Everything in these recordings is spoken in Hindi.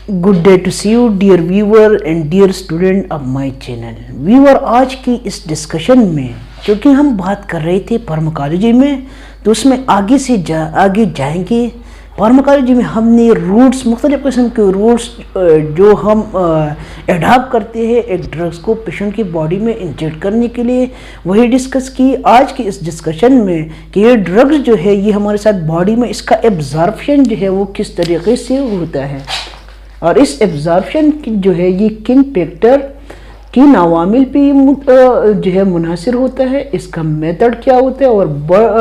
Good day to see you dear viewer and dear student of my channel. Viewer, आज की इस डिस्कशन में क्योंकि हम बात कर रहे थे फार्माकोलॉजी में, तो उसमें आगे जाएंगे। फार्माकोलॉजी में हमने रूट्स, मुख्तलिफ किस्म के रूट्स जो हम एडॉप्ट करते हैं एक ड्रग्स को पेशेंट की बॉडी में इंजेक्ट करने के लिए, वही डिस्कस की आज की इस डिस्कशन में कि ये ड्रग्स जो है ये हमारे साथ बॉडी में इसका एब्जॉर्प्शन जो है वो किस तरीके से होता है, और इस एब्जॉर्प्शन की जो है ये किन फैक्टर किन अवामिल पे जो है मुनासिर होता है, इसका मेथड क्या होता है, और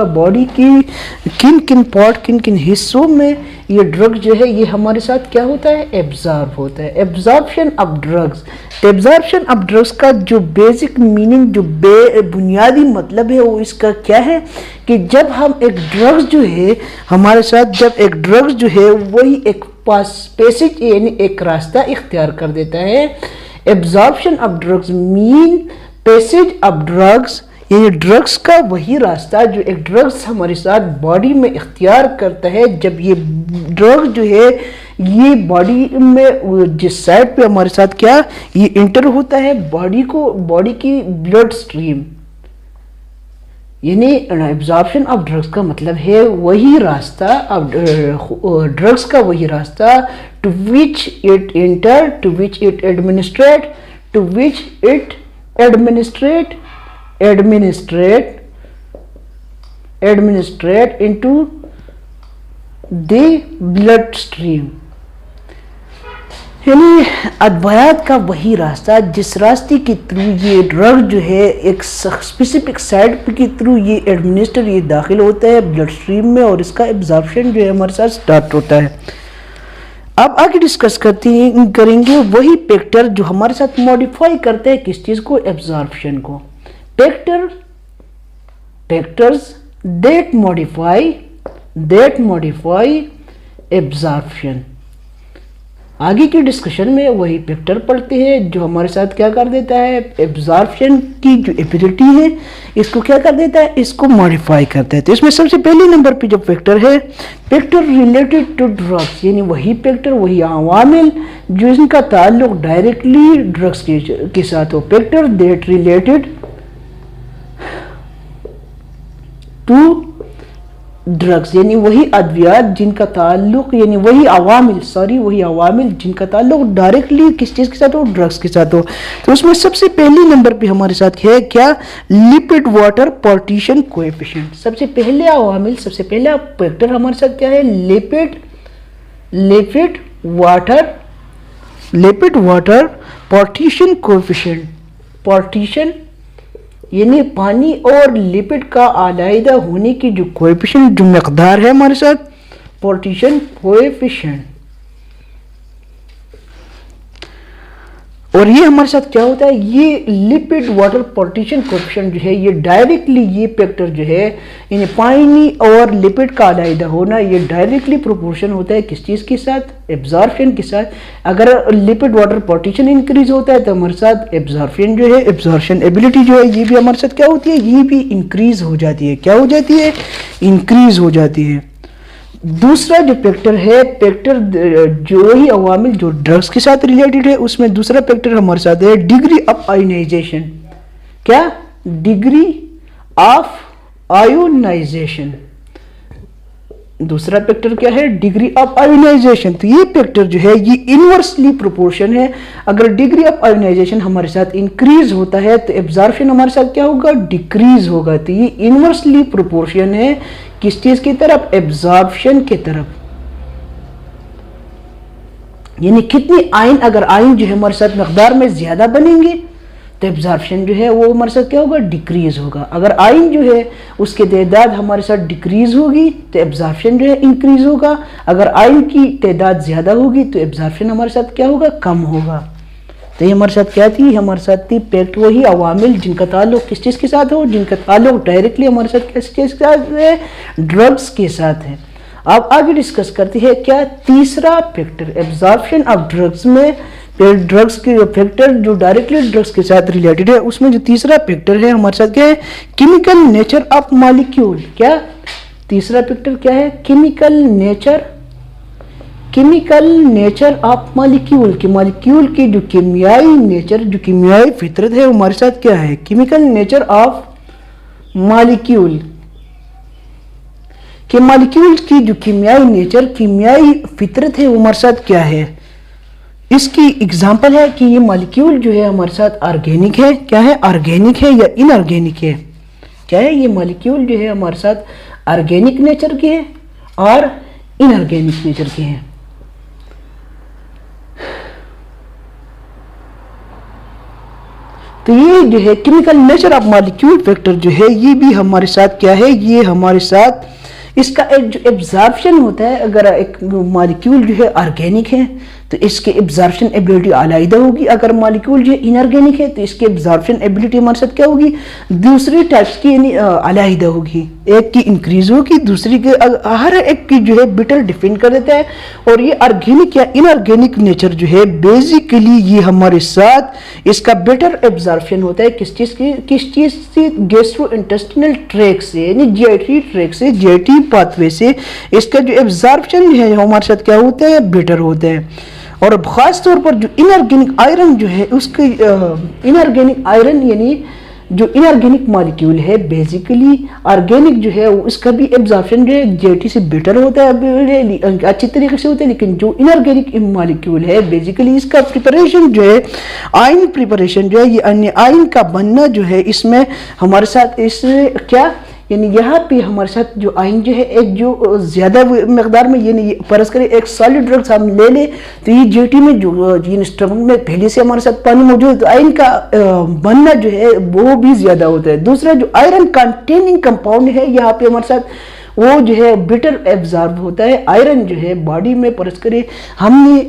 बॉडी की किन किन पार्ट किन किन हिस्सों में ये ड्रग जो है ये हमारे साथ क्या होता है, एब्जॉर्ब होता है। Absorption of drugs, absorption of drugs का जो बेसिक मीनिंग, जो बुनियादी मतलब है वो इसका क्या है कि जब हम एक ड्रग्स जो है हमारे साथ, जब एक ड्रग्स जो है वही एक पैसेज यानी एक रास्ता इख्तियार कर देता है। Absorption of drugs mean passage of drugs, यानी ड्रग्स का वही रास्ता जो एक ड्रग्स हमारे साथ बॉडी में इख्तियार करता है। जब ये ड्रग जो है ये बॉडी में जिस साइड पे हमारे साथ क्या ये इंटर होता है बॉडी की ब्लड स्ट्रीम, यानी एब्जॉर्प्शन ऑफ ड्रग्स का मतलब है वही रास्ता ड्रग्स का वही रास्ता to which it enter, to which it administrate, to which it administrate into the blood stream, यानी अद्वयात का वही रास्ता जिस रास्ते के थ्रू ये ड्रग जो है एक स्पेसिफिक साइड के थ्रू ये एडमिनिस्टर ये दाखिल होता है ब्लड स्ट्रीम में, और इसका एब्जॉर्प्शन जो है हमारे साथ स्टार्ट होता है। अब आगे डिस्कस करेंगे वही फैक्टर जो हमारे साथ मॉडिफाई करते हैं किस चीज को, एब्जॉर्प्शन को। Factors that modify absorption. आगे की डिस्कशन में वही फैक्टर पढ़ते हैं जो हमारे साथ क्या कर देता है, एब्जॉर्प्शन की जो एबिलिटी है इसको क्या कर देता है, इसको मॉडिफाई करता है। तो इसमें सबसे पहले नंबर पे जो फैक्टर है, फैक्टर रिलेटेड टू ड्रग्स, यानी वही फैक्टर वही अवामिल जो इनका ताल्लुक डायरेक्टली ड्रग्स के साथ हो। Factor that related to drugs, यानी वही अद्वियात जिनका ताल्लुक, यानी वही अवामिल जिनका ताल्लुक डायरेक्टली किस चीज के साथ हो, ड्रग्स के साथ हो। तो उसमें सबसे पहले नंबर पे हमारे साथ है क्या, लिपिड वाटर पार्टीशन कोएफिशिएंट। सबसे पहला फैक्टर हमारे साथ क्या है, lipid water partition coefficient. Partition यानी पानी और लिपिड का आलाइदा होने की जो कोएफिशिएंट, जो मकदार है हमारे साथ, पार्टीशन कोएफिशिएंट। और ये हमारे साथ क्या होता है, ये लिपिड वाटर पार्टीशन कोएफिशिएंट जो है ये डायरेक्टली ये फैक्टर जो है यानी पानी और लिपिड का आलाइदा होना, ये डायरेक्टली प्रोपोर्शन होता है किस चीज के साथ, एब्जॉर्प्शन के साथ। अगर लिपिड वाटर पार्टीशन इंक्रीज होता है तो हमारे साथ एब्जॉर्प्शन जो है, एब्जॉर्प्शन एबिलिटी जो है ये भी हमारे साथ क्या होती है, ये भी इंक्रीज हो जाती है। क्या हो जाती है, इंक्रीज हो जाती है। दूसरा जो फैक्टर है, फैक्टर जो ही अवामिल जो ड्रग्स के साथ रिलेटेड है, उसमें दूसरा फैक्टर हमारे साथ है डिग्री ऑफ आयोनाइजेशन। क्या, डिग्री ऑफ आयोनाइजेशन। दूसरा फैक्टर क्या है, डिग्री ऑफ आयोनाइजेशन। तो ये फैक्टर जो है ये इनवर्सली प्रोपोर्शन है। अगर डिग्री ऑफ आयोनाइजेशन हमारे साथ इंक्रीज होता है तो एब्जॉर्प्शन हमारे साथ क्या होगा, डिक्रीज होगा। तो ये इनवर्सली प्रोपोर्शन है किस चीज की तरफ, एब्जॉर्प्शन की तरफ। यानी कितनी आयन, अगर आयन जो है हमारे साथ मकदार में ज्यादा बनेंगे तो एब्जॉर्प्शन जो है वो हमारे साथ क्या होगा, डिक्रीज होगा। अगर आयन जो है उसकी तादाद हमारे साथ डिक्रीज होगी तो एब्जॉर्प्शन जो है इंक्रीज होगा। अगर आयन की तादाद ज्यादा होगी तो एब्जॉर्प्शन हमारे साथ क्या होगा, कम होगा। तो ये हमारे साथ क्या थी, हमारे साथ थी फैक्ट वही अवामिल जिनका ताल्लुक किस चीज के साथ हो, जिनका ताल्लुक डायरेक्टली हमारे साथ किस चीज के साथ है, ड्रग्स के साथ है। अब आगे डिस्कस करती है क्या, तीसरा फैक्टर एब्जॉर्प्शन ऑफ ड्रग्स में, ड्रग्स के फैक्टर जो डायरेक्टली ड्रग्स के साथ रिलेटेड है, उसमें जो तीसरा फैक्टर है हमारे साथ क्या है, केमिकल नेचर ऑफ मॉलिक्यूल। क्या तीसरा फैक्टर क्या है, chemical nature chemical nature of molecule के मॉलिक्यूल की जो कीमियाई नेचर, जो कीमियाई फितरत है वो हमारे साथ क्या है? केमिकल नेचर ऑफ मॉलिक्यूल के मॉलिक्यूल की जो कीमियाई नेचर, कीमियाई फितरत है वो हमारे साथ क्या है? इसकी एग्जांपल है कि ये मॉलिक्यूल जो है हमारे साथ ऑर्गेनिक है, क्या है? ऑर्गेनिक है या इनऑर्गेनिक है? क्या है? ये मॉलिक्यूल जो है हमारे साथ ऑर्गेनिक नेचर के है और इनऑर्गेनिक नेचर के हैं। तो ये जो है chemical nature of molecule factor जो है ये भी हमारे साथ क्या है? ये हमारे साथ इसका एक जो एब्जॉर्प्शन होता है, अगर एक मॉलिक्यूल जो है ऑर्गेनिक है तो इसके एब्जॉर्प्शन एबिलिटी अलग होगी, अगर मॉलिक्यूल जो है इनऑर्गेनिक है तो इसकी एब्जॉर्प्शन एबिलिटी हमारे साथ क्या होगी? दूसरे टाइप्स की यानी अलग होगी, एक की इंक्रीज होगी, दूसरी के हर एक की जो है बिटर डिफाइन कर देता है। और ये ऑर्गेनिक या इनऑर्गेनिक नेचर जो है बेसिकली ये हमारे साथ इसका बेटर एब्जॉर्प्शन होता है किस चीज से? गैस्ट्रो इंटेस्टिनल ट्रैक से, यानी जीआईटी ट्रैक से, जीआईटी पाथवे से इसका जो एब्जॉर्प्शन है हमारे साथ क्या होता है? बेटर होता है। और खास तौर पर जो इनऑर्गेनिक आयरन जो है उसके इनऑर्गेनिक आयरन यानी जो इनऑर्गेनिक मॉलिक्यूल है बेसिकली ऑर्गेनिक जो है उसका भी एब्जॉर्प्शन जो है जीआईटी से बेटर होता है, अच्छी तरीके से होता है। लेकिन जो इनऑर्गेनिक मॉलिक्यूल है बेसिकली इसका प्रिपरेशन जो है आयन प्रिपरेशन जो है ये अन्य आयन का बनना जो है इसमें हमारे साथ इस क्या यानी यहाँ पे हमारे साथ जो आयन जो है एक जो ज्यादा मकदार में यानी फर्ज करें एक सॉलिड ड्रग्स हम ले लें तो ये जीआईटी में जो स्टमक में पहले से हमारे साथ पानी मौजूद है तो आयन का बनना जो है वो भी ज्यादा होता है। दूसरा जो आयरन कंटेनिंग कंपाउंड है यहाँ पे हमारे साथ वो जो है बिटर एब्जॉर्ब होता है। आयरन जो है बॉडी में परस करे हमने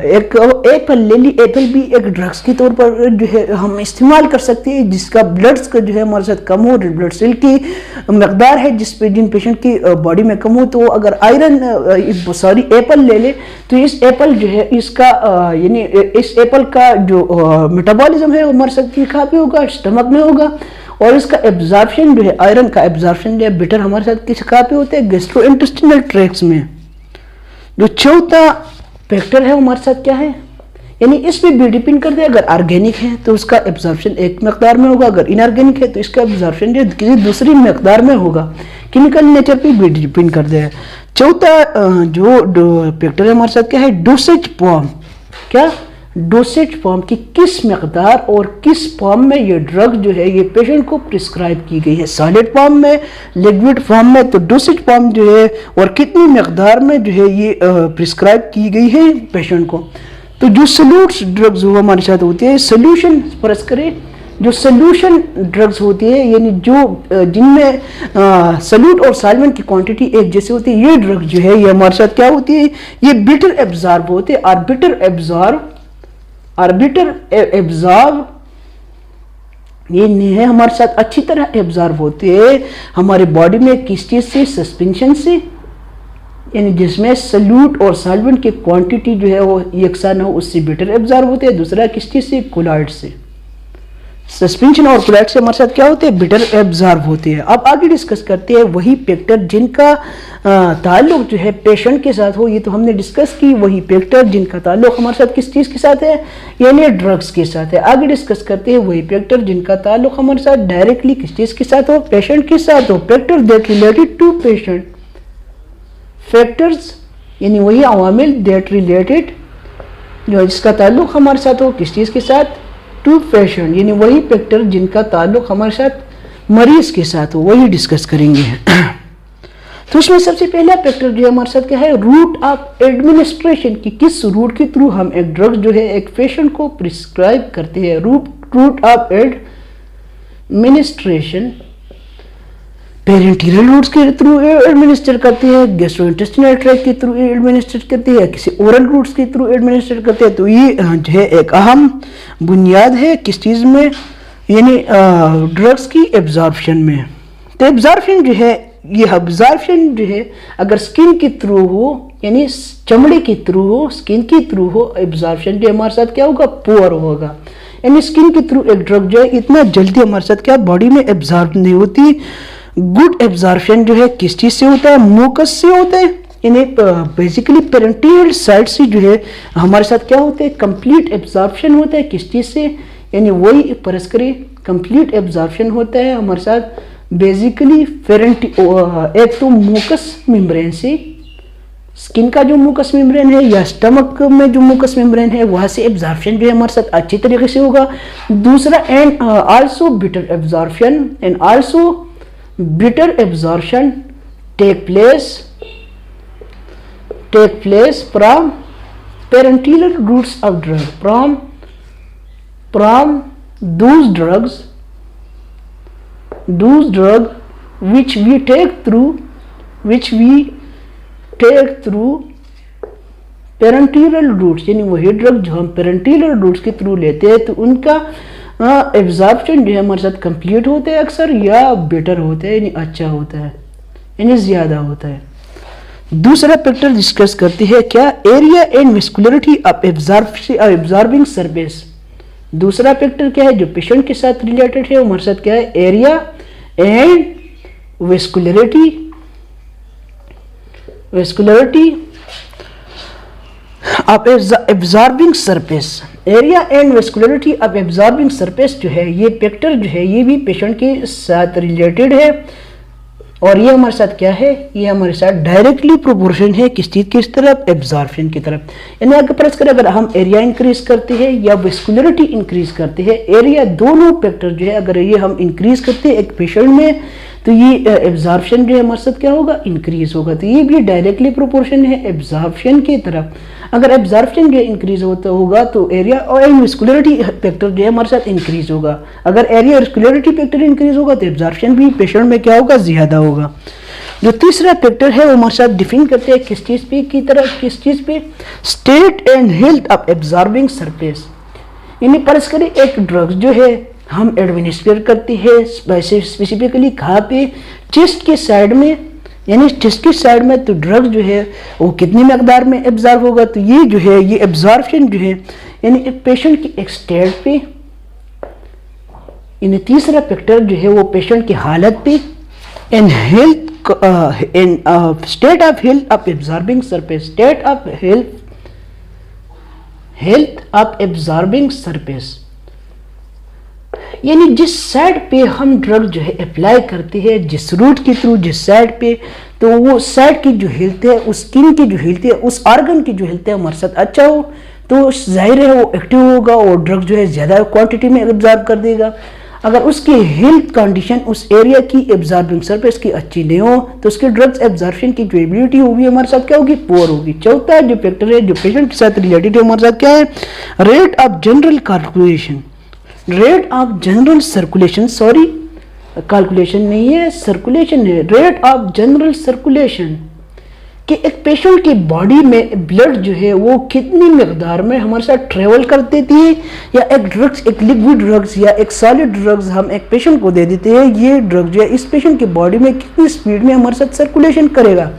एक एप्पल ले ली, एप्पल भी एक ड्रग्स के तौर पर जो है हम इस्तेमाल कर सकते हैं जिसका ब्लड्स का जो है हमारे साथ कम हो, ब्लड सेल की मकदार है जिन पेशेंट की बॉडी में कम हो तो अगर आयरन सॉरी एप्पल ले ले तो इस एप्पल जो है इसका यानी इस एप्पल का जो मेटाबॉलिज्म है वो हमारे साथ कहाँ पे होगा? स्टमक में होगा। और इसका एब्जॉर्प्शन जो है आयरन का एब्जॉर्प्शन जो है बेटर हमारे साथ किस कहाँ पे होते हैं? गैस्ट्रोइंटेस्टिनल ट्रैक्ट्स में। जो चौथा फैक्टर है हमारे साथ क्या है? यानी इस पे भी डिपेंड करते हैं, अगर ऑर्गेनिक है तो उसका एब्जॉर्प्शन एक मकदार में होगा, अगर इनऑर्गेनिक है तो इसका एब्जॉर्प्शन जो किसी दूसरी मकदार में होगा। केमिकल नेचर पे भी डिपेंड करते हैं। चौथा जो फैक्टर है हमारे साथ क्या है? Dosage form. क्या? डोसेज फॉर्म की किस मकदार और किस फॉर्म में ये ड्रग जो है ये पेशेंट को प्रिस्क्राइब की गई है, सॉलिड फॉर्म में, लिक्विड फॉर्म में। तो डोसेज फॉर्म जो है और कितनी मकदार में जो है ये प्रिस्क्राइब की गई है पेशेंट को। तो जो सल्यूट्स ड्रग्स वो हमारे साथ होती है, सोल्यूशन फर्ज करें जो सोल्यूशन ड्रग्स होती है यानी जो जिनमें सल्यूट और सॉल्वेंट की क्वांटिटी एक जैसी होती है, ये ड्रग जो है ये हमारे साथ क्या होती है? ये बिटर एब्जॉर्ब होते हैं। आर्बिटर एब्जॉर्ब ये नहीं है हमारे साथ अच्छी तरह एब्जॉर्ब होते हैं हमारे बॉडी में किस चीज से? सस्पेंशन से, यानी जिसमें सल्यूट और सॉल्वेंट की क्वांटिटी जो है वो यकसा न हो उससे बेटर एब्जॉर्ब होते हैं। दूसरा किस चीज से? कोलॉइड से। सस्पेंशन और कोलॉइड से हमारे साथ क्या होते हैं? बेटर एब्जॉर्ब होते हैं। अब आगे डिस्कस करते हैं वही फैक्टर जिनका ताल्लुक जो है पेशेंट के साथ हो। ये तो हमने डिस्कस की, वही फैक्टर जिनका ताल्लुक हमारे साथ किस चीज़ के साथ है? यानी ड्रग्स के साथ है। आगे डिस्कस करते हैं वही फैक्टर जिनका ताल्लुक हमारे साथ डायरेक्टली किस चीज़ के साथ हो? पेशेंट के साथ हो। Factor that related to patient. Factors यानी वही अवामिल दैट रिलेटेड जो जिसका ताल्लुक हमारे साथ हो किस चीज़ के साथ? टू पेशेंट, यानी वही फैक्टर जिनका ताल्लुक हमारे साथ मरीज के साथ हो वही डिस्कस करेंगे। तो उसमें सबसे पहला फैक्टर जो हमारे साथ क्या है? रूट ऑफ एडमिनिस्ट्रेशन की किस रूट के थ्रू हम एक ड्रग जो है एक पेशेंट को प्रिस्क्राइब करते हैं। Route of administration parenteral routes के थ्रू एडमिनिस्टर करते हैं, गैस्ट्रोइंटेस्टिनल ट्रैक्ट के थ्रू एडमिनिस्टर करते हैं, किसी ओरल रूट्स के थ्रू एडमिनिस्टर करते हैं। तो ये जो है एक अहम बुनियाद है किस चीज़ में? यानी ड्रग्स की एब्जॉर्प्शन में। तो एब्जॉर्प्शन जो है ये एब्जॉर्प्शन जो है अगर स्किन के थ्रू हो यानी चमड़े के थ्रू हो, स्किन के थ्रू हो, एब्जॉर्प्शन जो हमारे साथ क्या होगा? पुअर होगा। यानी स्किन के थ्रू एक ड्रग जो है इतना जल्दी हमारे साथ क्या बॉडी में एब्जॉर्ब नहीं होती। गुड एब्जॉर्प्शन जो है किस चीज से होता है? म्यूकस से होता है। यानी बेसिकली पेरेंटियल साइड से जो है हमारे साथ क्या होता है, कंप्लीट एब्जॉर्प्शन होता है किस चीज़ से, यानी वही परस्करी कंप्लीट एब्जॉर्प्शन होता है हमारे साथ बेसिकली एक तो मुकस मेम्ब्रेन से, स्किन का जो मुकस मेम्ब्रेन है या स्टमक में जो मुकस मेम्ब्रेन है वहाँ से एब्जॉर्प्शन जो है हमारे साथ अच्छी तरीके से होगा। दूसरा and also better absorption and also better absorption take place from parenteral routes of drug, from those drugs which we take through parenteral routes, यानी वही ड्रग जो हम पेरेंटियल रूट्स के थ्रू लेते हैं तो उनका एब्जॉर्प्शन जो है हमारे साथ कंप्लीट होता है अक्सर, या बेटर होता है यानी अच्छा होता है यानी ज़्यादा होता है। दूसरा फैक्टर डिस्कस करती है क्या, area and vascularity of absorbing surface. दूसरा फैक्टर क्या है जो पेशेंट के साथ रिलेटेड है, हमारे साथ क्या है, area and vascularity of absorbing surface. Area and vascularity of absorbing surface जो है ये फैक्टर जो है ये भी पेशेंट के साथ रिलेटेड है, और ये हमारे साथ क्या है, ये हमारे साथ डायरेक्टली प्रोपोर्शन है किस चीज़ किस तरफ, एब्जॉर्प्शन की तरफ। यानी अगर प्रेस करें, अगर हम एरिया इंक्रीज करते हैं या वेस्कुलरिटी इंक्रीज करते हैं, एरिया दोनों फैक्टर जो है अगर ये हम इंक्रीज करते हैं एक पेशेंट में तो ये एब्जॉर्प्शन जो है हमारे साथ क्या होगा, इंक्रीज होगा। तो ये भी डायरेक्टली प्रोपोर्शन है एब्जॉर्प्शन की तरफ। अगर एब्जॉर्प्शन जो इंक्रीज होता होगा तो एरिया और वेस्कुलरिटी फैक्टर जो है हमारे साथ इंक्रीज होगा। अगर एरिया वेस्कुलरिटी फैक्टर इंक्रीज होगा तो एब्जॉर्प्शन भी पेशेंट में क्या होगा, ज़्यादा होगा। जो तीसरा फैक्टर है वो हमारे साथ डिफाइन करते हैं किस चीज़ पे की तरफ, किस चीज़ पे, state and health of absorbing surface. यानी फर्ज करें एक ड्रग्स जो है हम एडमिनिस्ट्रेट करते हैं स्पेसिफिकली कहाँ पे, चेस्ट के साइड में, यानी चेस्ट की साइड में, तो ड्रग जो है वो कितनी मकदार में एब्जॉर्ब होगा। तो ये जो है ये एब्जॉर्प्शन जो है यानी एक पेशेंट की एक स्टेट पे, यानी तीसरा फैक्टर जो है वो पेशेंट की हालत पे, in health in state of health of absorbing surface, state of health of absorbing surface, यानी जिस साइड पे हम ड्रग जो है अप्लाई करते हैं, जिस रूट के थ्रू जिस साइड पे, तो वो साइड की जो हेल्थ है, उस स्किन की जो हेल्थ है, उस ऑर्गन की जो हेल्थ है हमारे साथ अच्छा हो तो जाहिर है वो एक्टिव होगा और ड्रग जो है ज़्यादा क्वांटिटी में एब्जॉर्ब कर देगा। अगर उसकी हेल्थ कंडीशन उस एरिया की एब्जॉर्बिंग सरफेस की अच्छी नहीं हो तो उसके ड्रग्स एब्जॉर्प्शन की जो एबिलिटी होगी हमारे साथ क्या होगी, पुअर होगी। चौथा जो फैक्टर है जो पेशेंट के साथ रिलेटेड है हमारे साथ क्या है, rate of general calculation, rate of general circulation, sorry calculation नहीं है सर्कुलेशन है, रेट ऑफ जनरल सर्कुलेशन, कि एक पेशेंट की बॉडी में ब्लड जो है वो कितनी मकदार में हमारे साथ ट्रेवल कर देती है, या एक ड्रग्स, एक लिक्विड ड्रग्स या एक सॉलिड ड्रग्स हम एक पेशेंट को दे देते हैं, ये ड्रग जो है इस पेशेंट की बॉडी में कितनी स्पीड में हमारे साथ सर्कुलेशन करेगा।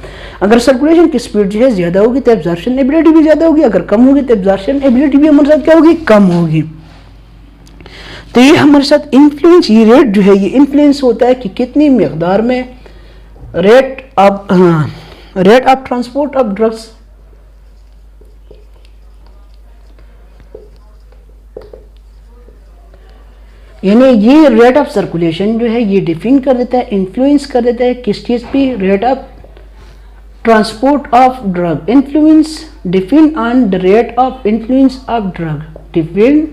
अगर सर्कुलेशन की स्पीड जो है ज़्यादा होगी तो एब्जॉर्प्शन एबिलिटी भी ज़्यादा होगी, अगर कम होगी तो एब्जॉर्प्शन एबिलिटी भी हमारे साथ क्या होगी, कम होगी। तो ये हमारे साथ इन्फ्लुएंस, ये रेट जो है ये इन्फ्लुएंस होता है कि कितनी मकदार में rate of transport of drugs, यानी ये रेट ऑफ सर्कुलेशन जो है ये डिफाइन कर देता है, इन्फ्लुएंस कर देता है किस चीज़ पे, rate of transport of drug, influence define on the rate of influence of drug, define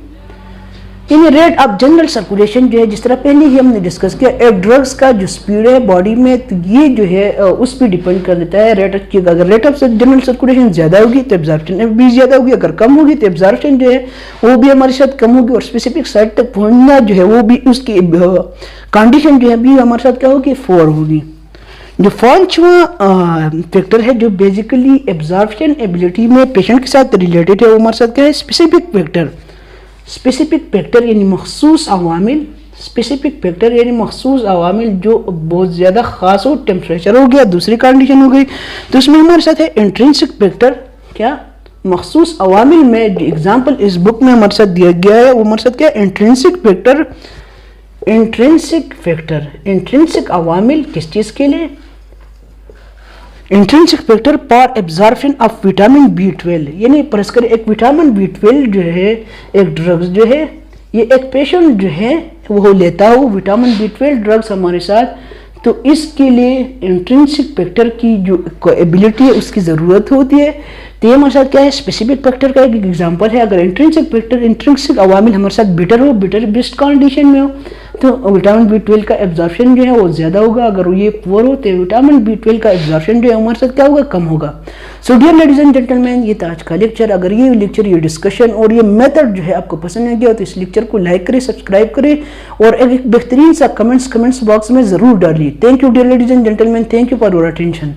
यानी रेट ऑफ जनरल सर्कुलेशन जो है जिस तरह पहले ही हमने डिस्कस किया, एक ड्रग्स का जो स्पीड है बॉडी में तो ये जो है उस पर डिपेंड कर देता है रेट की। अगर रेट ऑफ जनरल सर्कुलेशन ज़्यादा होगी तो एब्जॉर्प्शन भी ज़्यादा होगी, अगर कम होगी तो एब्जॉर्प्शन जो है वो भी हमारे साथ कम होगी, और स्पेसिफिक साइड तक पहुँचना जो है वो भी उसकी कंडीशन जो है भी हमारे साथ क्या होगी, 4 होगी। जो पांचवा फैक्टर है जो बेसिकली एब्जॉर्प्शन एबिलिटी में पेशेंट के साथ रिलेटेड है वो हमारे साथ क्या है, स्पेसिफिक फैक्टर। स्पेसिफिक फैक्टर यानी मखसूस अवामिल, स्पेसिफिक फैक्टर यानी मखसूस अवामिल जो बहुत ज़्यादा ख़ास हो, टेम्परेचर हो गया, दूसरी कंडीशन हो गई, तो इसमें हमारे साथ है इंट्रिंसिक फैक्टर। क्या मखसूस अवामिल में जो एग्जाम्पल इस बुक में हमारे साथ दिया गया है वो हमारे साथ क्या, intrinsic factor. Intrinsic factor, intrinsic अवामिल किस चीज़ के लिए, intrinsic factor for absorption of vitamin B12, यानी परस्पर एक विटामिन B12 जो है एक ड्रग्स जो है ये एक पेशेंट जो है वो लेता हो विटामिन B12 ड्रग्स हमारे साथ, तो इसके लिए इंट्रिंसिक फैक्टर की जो एबिलिटी है उसकी ज़रूरत होती है। तो ये हमारे साथ क्या है, स्पेसिफिक फैक्टर का एक एग्जांपल है। अगर इंट्रिंसिक अवामिल हमारे साथ बेटर बेस्ट कंडीशन में हो तो विटामिन B12 का एब्जॉर्प्शन जो है वो ज़्यादा होगा, अगर ये पुअर हो तो विटामिन B12 का एब्जॉर्प्शन जो है हमारे साथ क्या होगा, कम होगा। So dear ladies and gentleman, ये था आज का लेक्चर। अगर ये लेक्चर, ये डिस्कशन और ये मेथड जो है आपको पसंद आ गया तो इस लेक्चर को लाइक करें, सब्सक्राइब करें और एक बेहतरीन सा कमेंट्स बॉक्स में ज़रूर डालिए। Thank you dear ladies and gentleman, thank you for your attention.